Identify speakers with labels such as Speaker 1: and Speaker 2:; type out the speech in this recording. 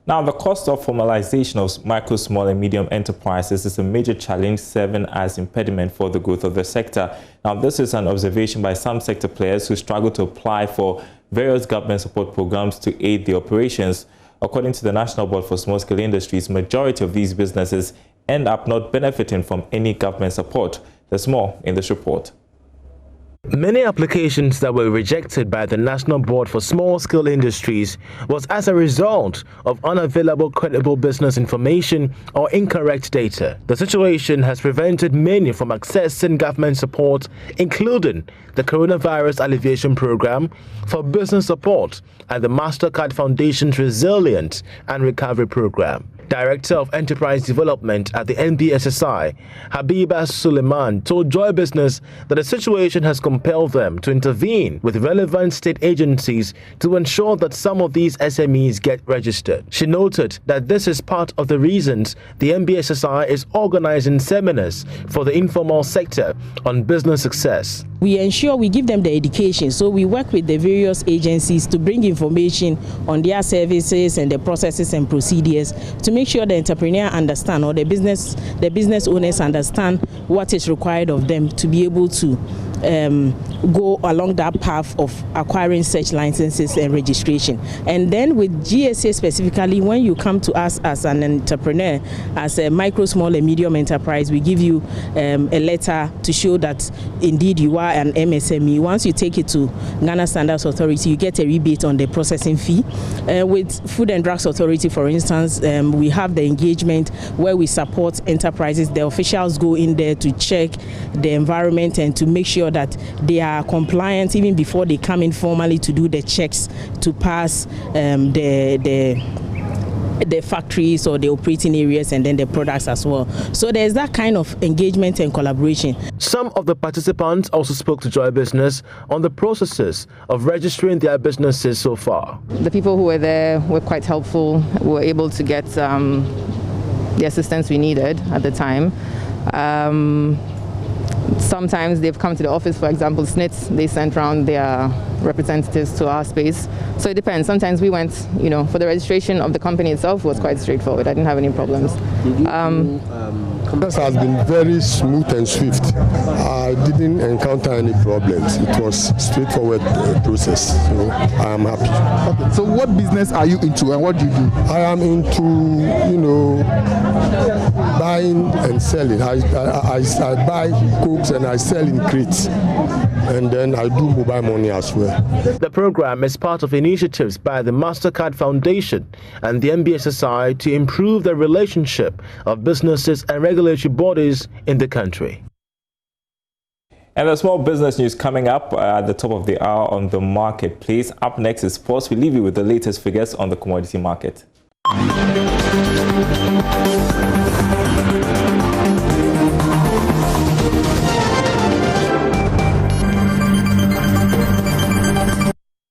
Speaker 1: Now, the cost of formalization of micro, small and medium enterprises is a major challenge serving as impediment for the growth of the sector. Now, this is an observation by some sector players who struggle to apply for various government support programs to aid the operations. According to the National Board for Small-Scale Industries, majority of these businesses end up not benefiting from any government support. There's more in this report.
Speaker 2: Many applications that were rejected by the National Board for Small-Scale Industries was as a result of unavailable credible business information or incorrect data. The situation has prevented many from accessing government support, including the Coronavirus Alleviation Program for Business Support and the MasterCard Foundation's Resilience and Recovery Program. Director of Enterprise Development at the NBSSI, Habiba Suleiman, told Joy Business that the situation has compelled them to intervene with relevant state agencies to ensure that some of these SMEs get registered. She noted that this is part of the reasons the NBSSI is organizing seminars for the informal sector on business success.
Speaker 3: We ensure we give them the education, so we work with the various agencies to bring information on their services and the processes and procedures to make sure the entrepreneur understand, or the business owners understand what is required of them to be able to go along that path of acquiring such licenses and registration. And then with GSA specifically, when you come to us as an entrepreneur, as a micro, small and medium enterprise, we give you a letter to show that indeed you are an MSME. Once you take it to Ghana Standards Authority, you get a rebate on the processing fee. With Food and Drugs Authority, for instance, we have the engagement where we support enterprises. The officials go in there to check the environment and to make sure that they are compliant even before they come in formally to do the checks to pass the factories or the operating areas and then the products as well. So there's that kind of engagement and collaboration.
Speaker 2: Some of the participants also spoke to Joy Business on the processes of registering their businesses so far.
Speaker 4: The people who were there were quite helpful. We were able to get the assistance we needed at the time. Sometimes they've come to the office, for example, SNITS, they sent around their representatives to our space. So it depends. Sometimes we went, for the registration of the company itself was quite straightforward. I didn't have any problems.
Speaker 5: This has been very smooth and swift. I didn't encounter any problems. It was straightforward process, so I am happy.
Speaker 6: Okay. So what business are you into and what do you do?
Speaker 5: I am into, buying and selling. I buy cokes and I sell in crates, and then I do mobile money as well.
Speaker 2: The program is part of initiatives by the MasterCard Foundation and the NBSSI to improve the relationship of businesses and regulatory bodies in the country.
Speaker 1: And the small business news coming up at the top of the hour on the marketplace. Up next is sports. We leave you with the latest figures on the commodity market.